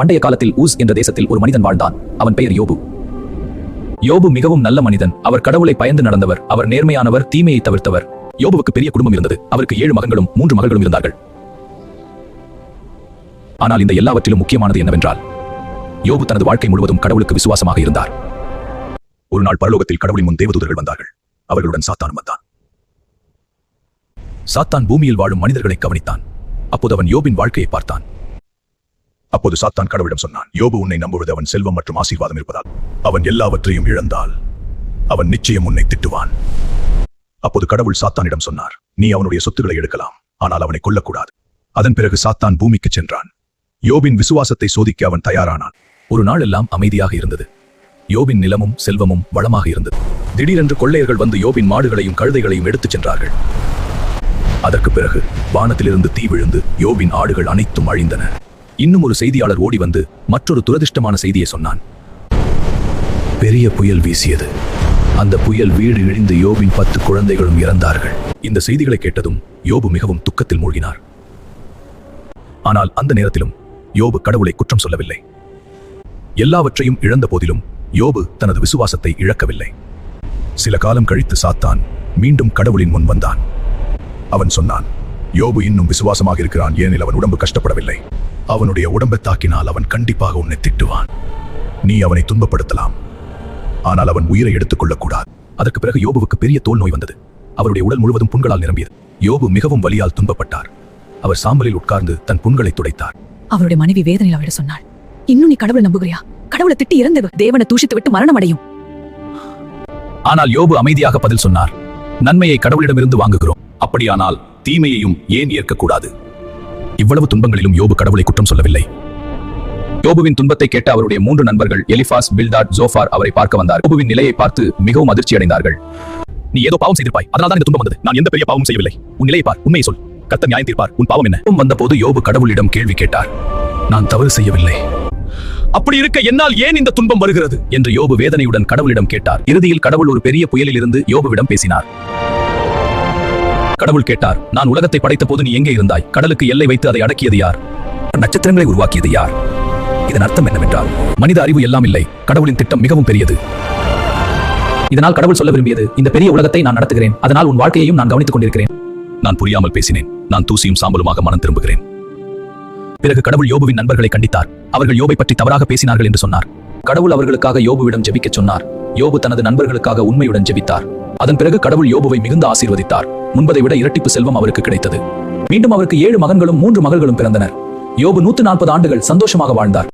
பண்டைய காலத்தில் ஊஸ் என்ற தேசத்தில் ஒரு மனிதன் வாழ்ந்தான். அவன் பெயர் யோபு. யோபு மிகவும் நல்ல மனிதன். அவர் கடவுளை பயந்து நடந்தவர். அவர் நேர்மையானவர், தீமையை தவிர்த்தவர். யோபுவுக்கு பெரிய குடும்பம் இருந்தது. அவருக்கு 7 மகன்களும் 3 மகள்களும் இருந்தார்கள். ஆனால் இந்த எல்லாவற்றிலும் முக்கியமானது என்னவென்றால், யோபு தனது வாழ்க்கை முழுவதும் கடவுளுக்கு விசுவாசமாக இருந்தார். ஒரு நாள் பரலோகத்தில் கடவுளின் முன் தேவதூதர்கள் வந்தார்கள். அவர்களுடன் சாத்தானும் வந்தான். சாத்தான் பூமியில் வாழும் மனிதர்களை கவனித்தான். அப்போது அவன் யோபின் வாழ்க்கையை பார்த்தான். அப்போது சாத்தான் கடவுளிடம் சொன்னான், யோபு உன்னை நம்புவது அவன் செல்வம் மற்றும் ஆசீர்வாதம் இருப்பதால். அவன் எல்லாவற்றையும் இழந்தால் அவன் நிச்சயம் உன்னை திட்டுவான். அப்போது கடவுள் சாத்தானிடம் சொன்னார், நீ அவனுடைய சொத்துக்களை எடுக்கலாம், ஆனால் அவனை கொல்லக்கூடாது. அதன் பிறகு சாத்தான் பூமிக்கு சென்றான். யோபின் விசுவாசத்தை சோதிக்க அவன் தயாரானான். ஒரு நாள் எல்லாம் அமைதியாக இருந்தது. யோபின் நிலமும் செல்வமும் வளமாக இருந்தது. திடீரென்று கொள்ளையர்கள் வந்து யோபின் மாடுகளையும் கழுதைகளையும் எடுத்துச் சென்றார்கள். அதற்கு பிறகு வானத்திலிருந்து தீ விழுந்து யோபின் ஆடுகள் அனைத்தும் அழிந்தன. இன்னும் ஒரு செய்தியாளர் ஓடி வந்து மற்றொரு துரதிர்ஷ்டமான செய்தியை சொன்னான். பெரிய புயல் வீசியது. அந்த புயல் வீடு இழிந்து யோபின் 10 குழந்தைகளும் இறந்தார்கள். இந்த செய்திகளை கேட்டதும் யோபு மிகவும் துக்கத்தில் மூழ்கினார். ஆனால் அந்த நேரத்திலும் யோபு கடவுளை குற்றம் சொல்லவில்லை. எல்லாவற்றையும் இழந்த போதிலும் யோபு தனது விசுவாசத்தை இழக்கவில்லை. சில காலம் கழித்து சாத்தான் மீண்டும் கடவுளின் முன் வந்தான். அவன் சொன்னான், யோபு இன்னும் விசுவாசமாக இருக்கிறான், ஏனெனில் அவன் உடம்பு கஷ்டப்படவில்லை. அவனுடைய உடம்பை தாக்கினால் அவன் கண்டிப்பாக உன்னை திட்டுவான். நீ அவனை துன்பப்படுத்தலாம், ஆனால் அவன் உயிரை எடுத்துக் கொள்ளக்கூடாது. அதற்கு பிறகு யோபுவுக்கு பெரிய தோல் நோய் வந்தது. அவருடைய உடல் முழுவதும் புண்களால் நிரம்பியது. யோபு மிகவும் வலியால் துன்பப்பட்டார். அவர் சாம்பலில் உட்கார்ந்து தன் புண்களை துடைத்தார். அவருடைய மனைவி வேதனையில் அவரிடம் சொன்னாள், இன்னும் நீ கடவுளை நம்புகிறியா? கடவுளை திட்டி இறந்து தேவனை தூஷித்து விட்டு மரணம் அடையும். ஆனால் யோபு அமைதியாக பதில் சொன்னார், நன்மையை கடவுளிடமிருந்து வாங்குகிறோம், அப்படியானால் தீமையையும் ஏன் ஏற்கக்கூடாது? இவ்வளவு துன்பங்களிலும் யோபு கடவுளை குற்றம் சொல்லவில்லை. யோபுவின் துன்பத்தை கேட்ட அவருடைய 3 நண்பர்கள் எலிஃபாஸ், பில்தாத், ஜோஃபார் அவரை பார்க்க வந்தார். யோபுவின் நிலையை பார்த்து மிகவும் அதிர்ச்சி அடைந்தார்கள். நீ ஏதோ பாவம் செய்திருப்பாய், அதனால்தான் இந்த துன்பம் வந்தது. நான் எந்த பெரிய பாவமும் செய்யவில்லை. உன் நிலையை பார், உண்மையை சொல், கர்த்தர் நியாயம் தீர்ப்பார். உன் பாவம் என்ன? வந்தபோது யோபு கடவுளிடம் கேள்வி கேட்டார். நான் தவறு செய்யவில்லை. அப்படி இருக்க என்னால் ஏன் இந்த துன்பம் வருகிறது என்று யோபு வேதனையுடன் கடவுளிடம் கேட்டார். இறுதியில் கடவுள் ஒரு பெரிய புயலில் இருந்து யோபுவிடம் பேசினார். கடவுள் கேட்டார், நான் உலகத்தை படைத்த போது நீ எங்கே இருந்தாய்? கடலுக்கு எல்லை வைத்து அதை அடக்கியது யார்? நட்சத்திரங்களை உருவாக்கியது யார்? இதன் அர்த்தம் என்னவென்றால், மனித அறிவு எல்லாம் இல்லை, கடவுளின் திட்டம் மிகவும் பெரியது. இதனால் கடவுள் சொல்ல விரும்பியது, இந்த பெரிய உலகத்தை நான் நடத்துகிறேன், அதனால் உன் வாழ்க்கையையும் நான் கவனித்துக் கொண்டிருக்கிறேன். நான் புரியாமல் பேசினேன். நான் தூசியும் சாம்பலுமாக மனம் திரும்புகிறேன். பிறகு கடவுள் யோபுவின் நண்பர்களை கண்டித்தார். அவர்கள் யோபை பற்றி தவறாக பேசினார்கள் என்று சொன்னார். கடவுள் அவர்களுக்காக யோபுவிடம் ஜெபிக்கச் சொன்னார். யோபு தனது நண்பர்களுக்காக உண்மையுடன் ஜெபித்தார். அதன் பிறகு கடவுள் யோபுவை மிகுந்த ஆசீர்வதித்தார். முன்பதை விட இரட்டிப்பு செல்வம் அவருக்கு கிடைத்தது. மீண்டும் அவருக்கு 7 மகன்களும் 3 மகள்களும் பிறந்தனர். யோபு 140 ஆண்டுகள் சந்தோஷமாக வாழ்ந்தார்.